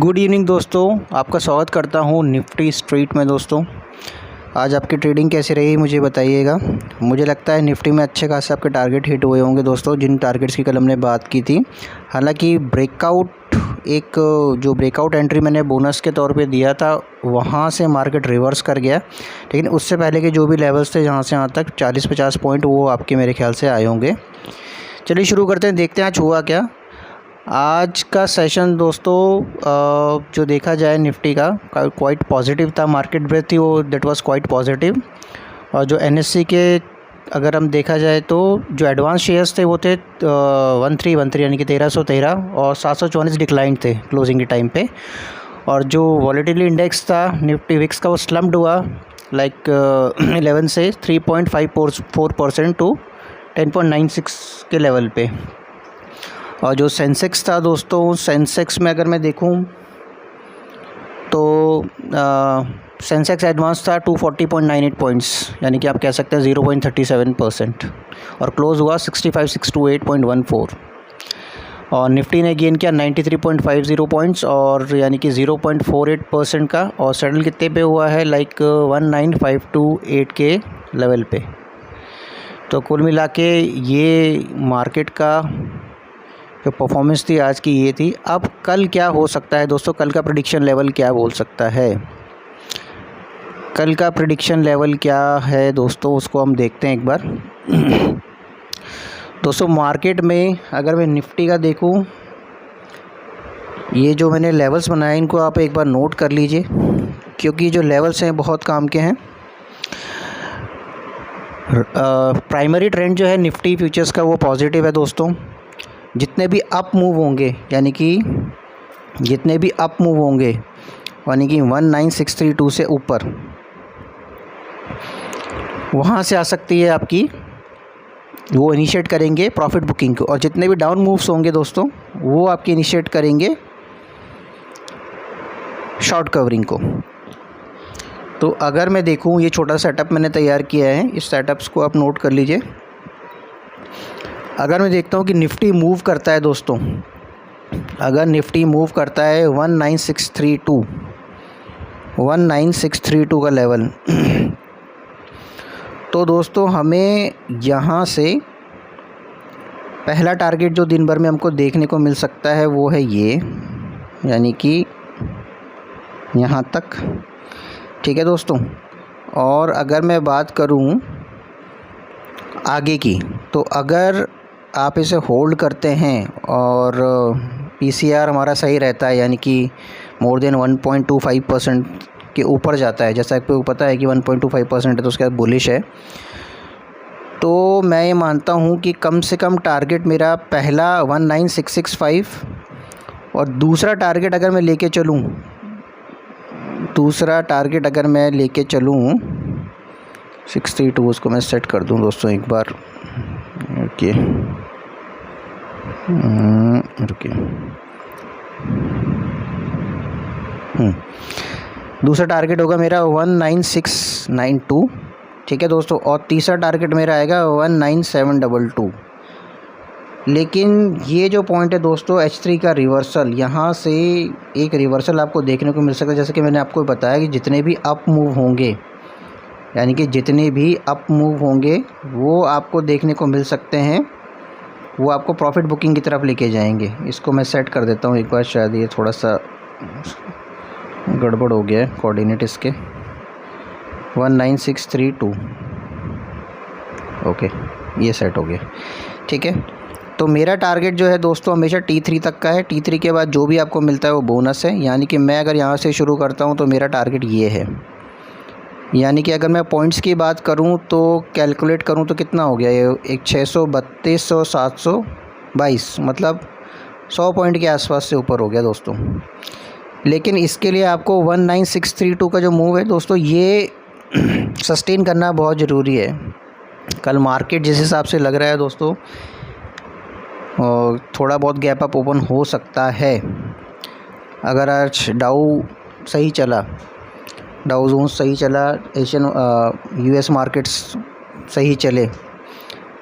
Good evening दोस्तों, आपका स्वागत करता हूं निफ्टी स्ट्रीट में। दोस्तों आज आपकी ट्रेडिंग कैसी रही मुझे बताइएगा। मुझे लगता है निफ्टी में अच्छे खासे आपके टारगेट हिट हुए होंगे दोस्तों, जिन टारगेट्स की कल हमने बात की थी। हालांकि ब्रेकआउट एंट्री मैंने बोनस के तौर पे दिया था, वहाँ से मार्केट रिवर्स कर गया। लेकिन उससे पहले के जो भी लेवल्स थे यहाँ से यहाँ तक 40-50 पॉइंट वो आपके मेरे ख्याल से आए होंगे। चलिए शुरू करते हैं, देखते हैं आज हुआ क्या। आज का सेशन दोस्तों जो देखा जाए निफ्टी का क्वाइट पॉजिटिव था। मार्केट ब्रेथ थी वो, दैट वाज क्वाइट पॉजिटिव। और जो एनएससी के अगर हम देखा जाए तो जो एडवांस शेयर्स थे वो थे 1313 यानी कि 1313 और 744 डिक्लाइन थे क्लोजिंग के टाइम पे। और जो वॉलेटिलिटी इंडेक्स था निफ्टी विक्स का वो स्लम्प्ड हुआ 11 से 3.54% टू 10.96 के लेवल पे। और जो सेंसेक्स था दोस्तों, सेंसेक्स में अगर मैं देखूं तो सेंसेक्स एडवांस था 240.98 पॉइंट्स, यानी कि आप कह सकते हैं 0.37%। और क्लोज हुआ 65,628.14। और निफ्टी ने गेन किया 93.50 पॉइंट्स और यानी कि 0.48% का। और सेटल कितने पे हुआ है 19,528 के लेवल पे। तो कुल मिला के ये मार्केट का जो परफॉर्मेंस थी आज की ये थी। अब कल क्या हो सकता है दोस्तों, कल का प्रेडिक्शन लेवल क्या बोल सकता है। कल का प्रेडिक्शन लेवल क्या है दोस्तों, उसको हम देखते हैं एक बार। दोस्तों मार्केट में अगर मैं निफ्टी का देखूं, ये जो मैंने लेवल्स बनाए इनको आप एक बार नोट कर लीजिए, क्योंकि जो लेवल्स हैं बहुत काम के हैं। प्राइमरी ट्रेंड जो है निफ्टी फ्यूचर्स का वो पॉजिटिव है दोस्तों। जितने भी अप मूव होंगे यानी कि 19632 से ऊपर, वहाँ से आ सकती है आपकी, वो इनिशिएट करेंगे प्रॉफिट बुकिंग को। और जितने भी डाउन मूव्स होंगे दोस्तों वो आपकी इनिशिएट करेंगे शॉर्ट कवरिंग को। तो अगर मैं देखूँ, ये छोटा सेटअप मैंने तैयार किया है, इस सेटअप्स को आप नोट कर लीजिए। अगर मैं देखता हूँ कि निफ्टी मूव करता है दोस्तों, अगर निफ्टी मूव करता है 19632 का लेवल, तो दोस्तों हमें यहाँ से पहला टारगेट जो दिन भर में हमको देखने को मिल सकता है वो है ये, यानी कि यहाँ तक। ठीक है दोस्तों। और अगर मैं बात करूँ आगे की, तो अगर आप इसे होल्ड करते हैं और पीसीआर हमारा सही रहता है, यानी कि मोर देन 1.25% के ऊपर जाता है, जैसा आपको पता है कि 1.25% है तो उसके बाद बुलिश है, तो मैं ये मानता हूँ कि कम से कम टारगेट मेरा पहला 19665 और दूसरा टारगेट अगर मैं लेके चलूँ 632, उसको मैं सेट कर दूँ दोस्तों एक बार। ओके रुकिए। दूसरा टारगेट होगा मेरा 19692। ठीक है दोस्तों। और तीसरा टारगेट मेरा आएगा 19722। लेकिन ये जो पॉइंट है दोस्तों H3 का रिवर्सल, यहाँ से एक रिवर्सल आपको देखने को मिल सकता है। जैसे कि मैंने आपको बताया कि जितने भी अप मूव होंगे, यानी कि जितने भी अप मूव होंगे वो आपको देखने को मिल सकते हैं, वो आपको प्रॉफिट बुकिंग की तरफ लेके जाएंगे। इसको मैं सेट कर देता हूँ एक बार, शायद ये थोड़ा सा गड़बड़ हो गया है कोऑर्डिनेट इसके। 19632 ओके, ये सेट हो गया। ठीक है। तो मेरा टारगेट जो है दोस्तों हमेशा T3 तक का है। T3 के बाद जो भी आपको मिलता है वो बोनस है। यानी कि मैं अगर यहाँ से शुरू करता हूँ तो मेरा टारगेट ये है। यानी कि अगर मैं पॉइंट्स की बात करूं तो कैलकुलेट करूं तो कितना हो गया ये, एक 632 और 722, मतलब 100 पॉइंट के आसपास से ऊपर हो गया दोस्तों। लेकिन इसके लिए आपको 19632 का जो मूव है दोस्तों, ये सस्टेन करना बहुत ज़रूरी है। कल मार्केट जिस हिसाब से लग रहा है दोस्तों, थोड़ा बहुत गैप अप ओपन हो सकता है। अगर आज डाउ जोन्स सही चला, एशियन यूएस मार्केट्स सही चले।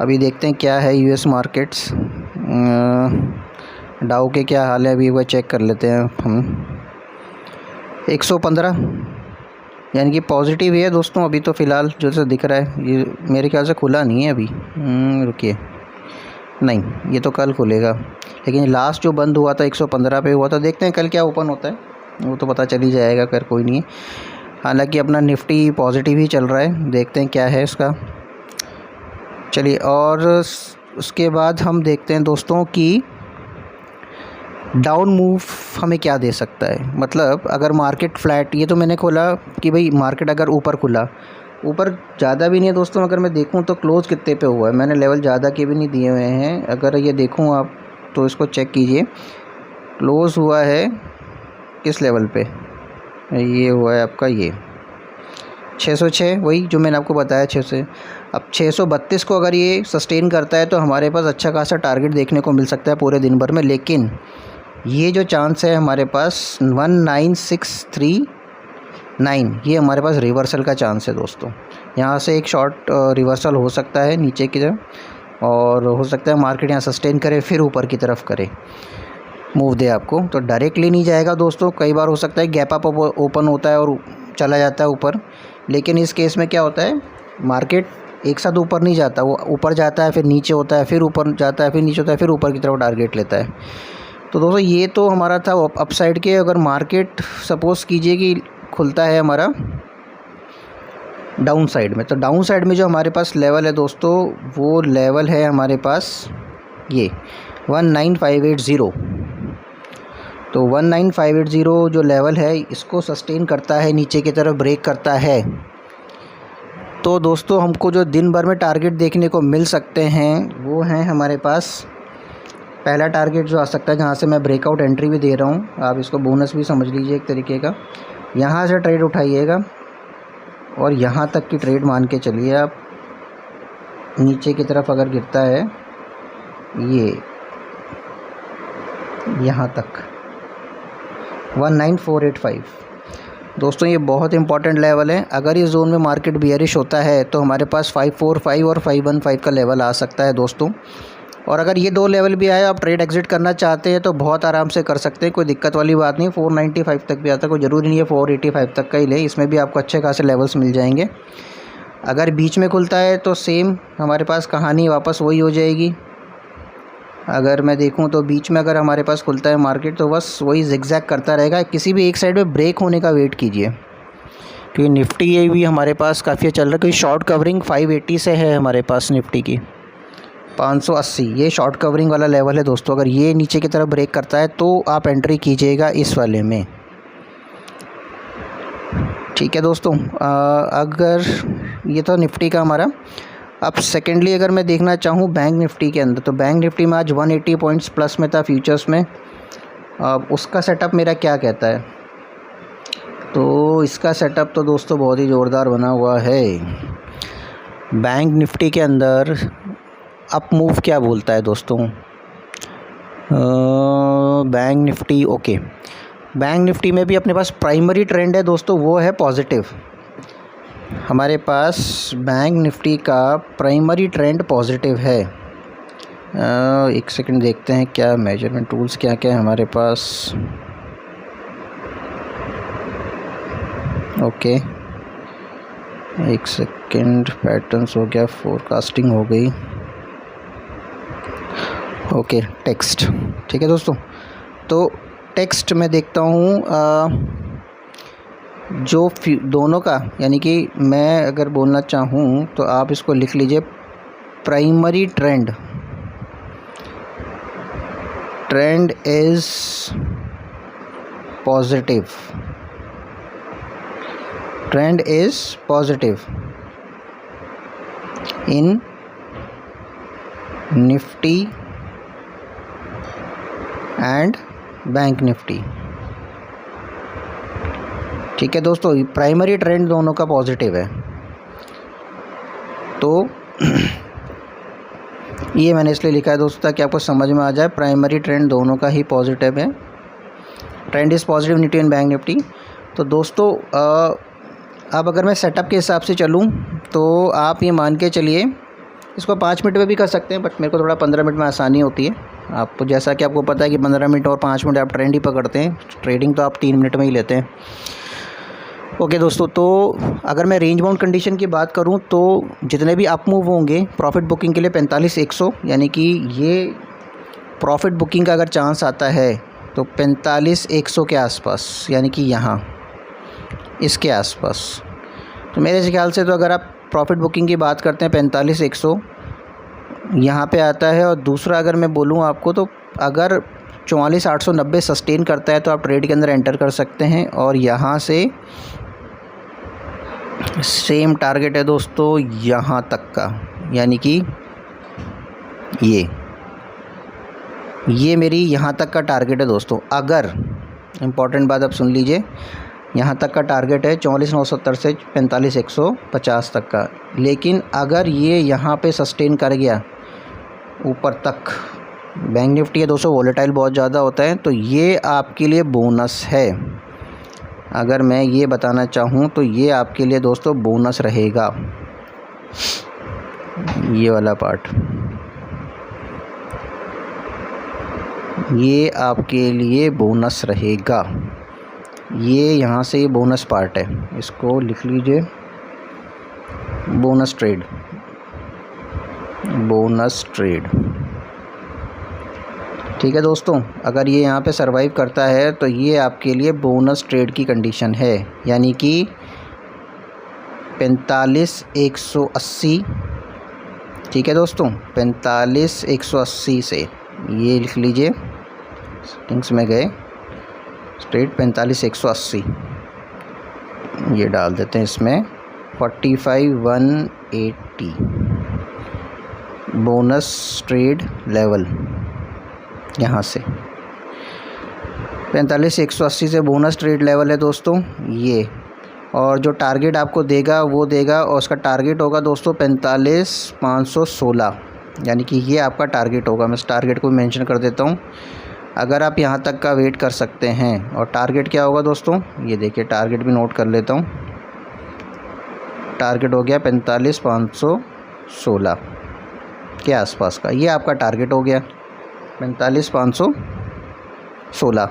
अभी देखते हैं क्या है यूएस मार्केट्स, डाउ के क्या हाल है अभी एक बार चेक कर लेते हैं हम। 115 यानी कि पॉजिटिव है दोस्तों। अभी तो फ़िलहाल जो से दिख रहा है, ये मेरे ख्याल से खुला नहीं है अभी। रुकिए, नहीं ये तो कल खुलेगा, लेकिन लास्ट जो बंद हुआ था 115 पे हुआ था। देखते हैं कल क्या ओपन होता है, वो तो पता चल ही जाएगा। खैर कोई नहीं है, हालांकि अपना निफ्टी पॉजिटिव ही चल रहा है। देखते हैं क्या है इसका। चलिए, और उसके बाद हम देखते हैं दोस्तों कि डाउन मूव हमें क्या दे सकता है। मतलब अगर मार्केट फ्लैट, ये तो मैंने खोला कि भाई मार्केट अगर ऊपर खुला, ऊपर ज़्यादा भी नहीं है दोस्तों। अगर मैं देखूं तो क्लोज़ कितने पे हुआ है, मैंने लेवल ज़्यादा के भी नहीं दिए हुए हैं। अगर ये देखूं आप तो इसको चेक कीजिए, क्लोज़ हुआ है किस लेवल पे, ये हुआ है आपका ये 606, वही जो मैंने आपको बताया 600। अब 632 को अगर ये सस्टेन करता है तो हमारे पास अच्छा खासा टारगेट देखने को मिल सकता है पूरे दिन भर में। लेकिन ये जो चांस है हमारे पास 19639, ये हमारे पास रिवर्सल का चांस है दोस्तों। यहाँ से एक शॉर्ट रिवर्सल हो सकता है नीचे की तरफ, और हो सकता है मार्केट यहाँ सस्टेन करे फिर ऊपर की तरफ करे, मूव दे आपको। तो डायरेक्टली नहीं जाएगा दोस्तों, कई बार हो सकता है गैप अप ओपन होता है और चला जाता है ऊपर। लेकिन इस केस में क्या होता है, मार्केट एक साथ ऊपर नहीं जाता, वो ऊपर जाता है फिर नीचे होता है, फिर ऊपर जाता है फिर नीचे होता है, फिर ऊपर की तरफ टारगेट लेता है। तो दोस्तों ये तो हमारा था अपसाइड के। अगर मार्केट सपोज़ कीजिए कि खुलता है हमारा डाउन साइड में, तो डाउन साइड में जो हमारे पास लेवल है दोस्तों, वो लेवल है हमारे पास ये 19580। तो 19580 जो लेवल है, इसको सस्टेन करता है, नीचे की तरफ ब्रेक करता है, तो दोस्तों हमको जो दिन भर में टारगेट देखने को मिल सकते हैं वो हैं हमारे पास। पहला टारगेट जो आ सकता है, जहाँ से मैं ब्रेकआउट एंट्री भी दे रहा हूँ, आप इसको बोनस भी समझ लीजिए एक तरीके का। यहाँ से ट्रेड उठाइएगा और यहाँ तक की ट्रेड मान के चलिए आप। नीचे की तरफ अगर गिरता है ये यहाँ तक 19485 दोस्तों, ये बहुत इंपॉर्टेंट लेवल है। अगर इस जोन में मार्केट बियरिश होता है तो हमारे पास 545 और 515 का लेवल आ सकता है दोस्तों। और अगर ये दो लेवल भी आए, आप ट्रेड एग्जिट करना चाहते हैं तो बहुत आराम से कर सकते हैं, कोई दिक्कत वाली बात नहीं। 495 तक भी आता है, कोई ज़रूरी नहीं है 485 तक का ही ले, इसमें भी आपको अच्छे खासे लेवल्स मिल जाएंगे। अगर बीच में खुलता है तो सेम हमारे पास कहानी वापस वही हो जाएगी। अगर मैं देखूं तो बीच में अगर हमारे पास खुलता है मार्केट तो बस वही जिगजैग करता रहेगा। किसी भी एक साइड में ब्रेक होने का वेट कीजिए, क्योंकि निफ्टी ये भी हमारे पास काफ़ी चल रहा है। क्योंकि शॉर्ट कवरिंग 580 से है हमारे पास निफ्टी की 580, ये शॉर्ट कवरिंग वाला लेवल है दोस्तों। अगर ये नीचे की तरफ ब्रेक करता है तो आप एंट्री कीजिएगा इस वाले में, ठीक है दोस्तों। अगर ये तो निफ्टी का हमारा। अब सेकेंडली अगर मैं देखना चाहूँ बैंक निफ्टी के अंदर, तो बैंक निफ्टी में आज 180 पॉइंट्स प्लस में था फ्यूचर्स में। उसका सेटअप मेरा क्या कहता है, तो इसका सेटअप तो दोस्तों बहुत ही ज़ोरदार बना हुआ है। बैंक निफ्टी के अंदर अप मूव क्या बोलता है दोस्तों, bank Nifty, okay, bank Nifty में भी अपने पास प्राइमरी ट्रेंड है दोस्तों, वो है पॉजिटिव। हमारे पास बैंक निफ्टी का प्राइमरी ट्रेंड पॉजिटिव है। एक सेकंड देखते हैं क्या मेजरमेंट टूल्स क्या क्या है हमारे पास। ओके, एक सेकंड, पैटर्न्स हो गया, फोरकास्टिंग हो गई, ओके, टेक्स्ट, ठीक है दोस्तों। तो टेक्स्ट में देखता हूँ जो दोनों का, यानी कि मैं अगर बोलना चाहूँ तो आप इसको लिख लीजिए, primary trend is positive, trend is positive in Nifty and bank Nifty, ठीक है दोस्तों। प्राइमरी ट्रेंड दोनों का पॉजिटिव है, तो ये मैंने इसलिए लिखा है दोस्तों ताकि आपको समझ में आ जाए। प्राइमरी ट्रेंड दोनों का ही पॉजिटिव है, trend is positive Nifty and bank Nifty. तो दोस्तों अब अगर मैं सेटअप के हिसाब से चलूँ तो आप ये मान के चलिए, इसको 5 मिनट में भी कर सकते हैं, बट मेरे को थोड़ा 15 मिनट में आसानी होती है। आपको जैसा कि आपको पता है कि 15 मिनट और 5 मिनट आप ट्रेंड ही पकड़ते हैं, ट्रेडिंग तो आप 3 मिनट में ही लेते हैं। ओके दोस्तों, तो अगर मैं रेंज बाउंड कंडीशन की बात करूं तो जितने भी अप मूव होंगे प्रॉफिट बुकिंग के लिए 45,100, यानी कि ये प्रॉफिट बुकिंग का अगर चांस आता है तो 45,100 के आसपास, यानी कि यहाँ इसके आसपास। तो मेरे ख्याल से तो अगर आप प्रॉफिट बुकिंग की बात करते हैं 45,100 यहाँ पे आता है। और दूसरा अगर मैं बोलूँ आपको, तो अगर 44,890 सस्टेन करता है तो आप ट्रेड के अंदर एंटर कर सकते हैं। और यहाँ से सेम टारगेट है दोस्तों यहाँ तक का, यानी कि ये मेरी यहाँ तक का टारगेट है दोस्तों। अगर इम्पॉर्टेंट बात आप सुन लीजिए, यहाँ तक का टारगेट है 44,970 से 45,150 तक का। लेकिन अगर ये यहाँ पे सस्टेन कर गया ऊपर तक, बैंक निफ्टी है दोस्तों वॉलेटाइल बहुत ज़्यादा होता है, तो ये आपके लिए बोनस है। अगर मैं ये बताना चाहूँ तो ये आपके लिए दोस्तों बोनस रहेगा, ये वाला पार्ट ये आपके लिए बोनस रहेगा। ये यहाँ से ये बोनस पार्ट है, इसको लिख लीजिए, बोनस ट्रेड, बोनस ट्रेड। ठीक है दोस्तों, अगर ये यहाँ पे सरवाइव करता है तो ये आपके लिए बोनस ट्रेड की कंडीशन है, यानी कि 45,180। ठीक है दोस्तों, 45,180 से ये लिख लीजिए, सेटिंग्स में गए, स्ट्रेट 45,180 ये डाल देते हैं इसमें, 45,180 बोनस ट्रेड लेवल। यहाँ से 45,180 से बोनस ट्रेड लेवल है दोस्तों ये। और जो टारगेट आपको देगा वो देगा, और उसका टारगेट होगा दोस्तों 45,516, यानी कि ये आपका टारगेट होगा। मैं इस टारगेट को मेंशन कर देता हूँ, अगर आप यहाँ तक का वेट कर सकते हैं। और टारगेट क्या होगा दोस्तों, ये देखिए, टारगेट भी नोट कर लेता हूँ। टारगेट हो गया 45,516 के आसपास का, ये आपका टारगेट हो गया 45,516।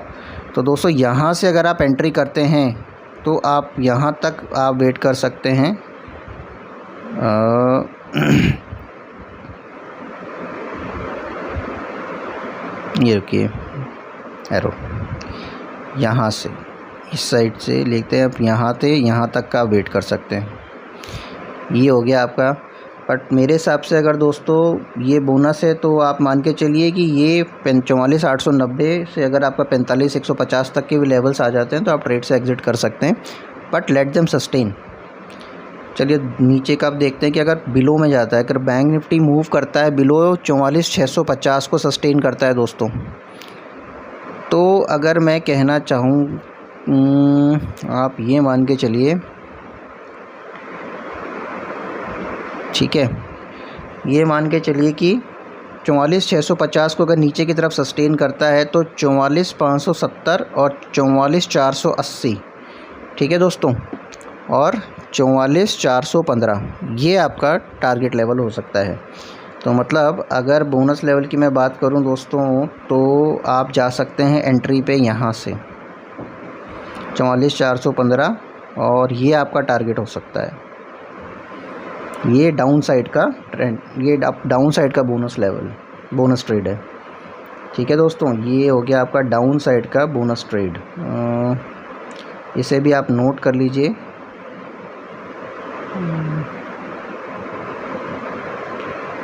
तो दोस्तों यहाँ से अगर आप एंट्री करते हैं तो आप यहाँ तक आप वेट कर सकते हैं। ये रुकिए, एरो यहाँ से इस साइड से लेते हैं, आप यहाँ से यहाँ तक का वेट कर सकते हैं। ये हो गया आपका। बट मेरे हिसाब से अगर दोस्तों ये बोनस है तो आप मान के चलिए कि ये 44,890 से अगर आपका 45,150 तक के भी लेवल्स आ जाते हैं तो आप ट्रेड से एग्ज़िट कर सकते हैं, बट लेट देम सस्टेन। चलिए नीचे का आप देखते हैं कि अगर बिलो में जाता है, अगर बैंक निफ्टी मूव करता है बिलो 44,650 को सस्टेन करता है दोस्तों, तो अगर मैं कहना चाहूँ, आप ये मान के चलिए, ठीक है, ये मान के चलिए कि 44,650 को अगर नीचे की तरफ सस्टेन करता है तो 44,570 और 44,480, ठीक है दोस्तों, और 44,415 ये आपका टारगेट लेवल हो सकता है। तो मतलब अगर बोनस लेवल की मैं बात करूं दोस्तों, तो आप जा सकते हैं एंट्री पे यहाँ से 44,415, और ये आपका टारगेट हो सकता है। ये डाउन साइड का ट्रेंड, ये डाउन साइड का बोनस लेवल, बोनस ट्रेड है। ठीक है दोस्तों, ये हो गया आपका डाउन साइड का बोनस ट्रेड। इसे भी आप नोट कर लीजिए।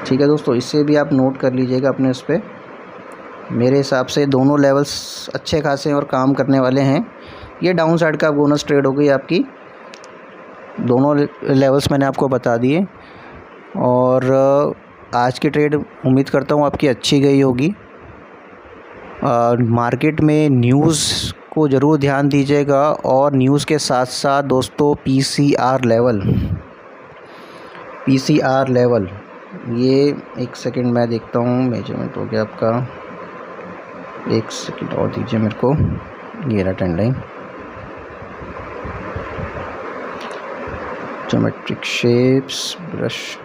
ठीक है दोस्तों, इससे भी आप नोट कर लीजिएगा अपने उस पर। मेरे हिसाब से दोनों लेवल्स अच्छे खासे और काम करने वाले हैं। ये डाउन साइड का बोनस ट्रेड हो गई आपकी, दोनों लेवल्स मैंने आपको बता दिए। और आज की ट्रेड उम्मीद करता हूँ आपकी अच्छी गई होगी। मार्केट में न्यूज़ को ज़रूर ध्यान दीजिएगा, और न्यूज़ के साथ साथ दोस्तों पीसीआर लेवल, ये एक सेकंड मैं देखता हूँ, मेजरमेंट हो गया आपका, एक सेकंड और दीजिए मेरे को। ये रहा trend line, geometric shapes, brush,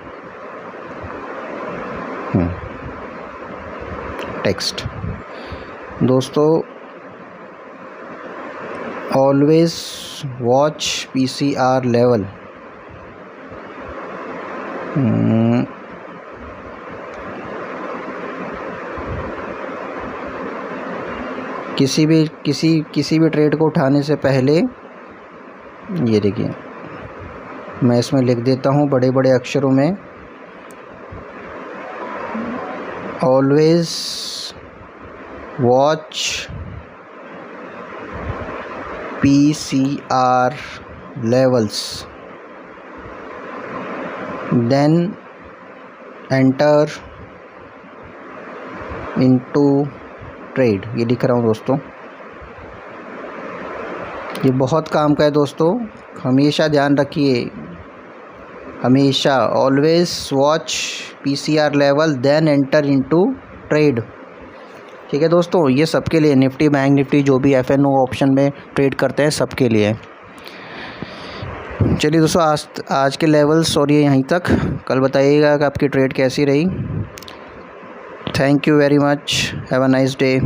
text. दोस्तों ऑलवेज वॉच PCR लेवल। किसी भी ट्रेड को उठाने से पहले, ये देखिए मैं इसमें लिख देता हूँ बड़े बड़े अक्षरों में, always watch PCR levels, then enter into trade। ये लिख रहा हूँ दोस्तों, ये बहुत काम का है दोस्तों, हमेशा ध्यान रखिए, हमेशा always watch PCR level then enter into trade. ठीक है दोस्तों, ये सबके लिए, निफ्टी, बैंक निफ्टी, जो भी FNO ऑप्शन में ट्रेड करते हैं सबके लिए। चलिए दोस्तों, आज के लेवल्स और ये यहीं तक। कल बताइएगा कि आपकी ट्रेड कैसी रही। Thank you very much, have a nice day.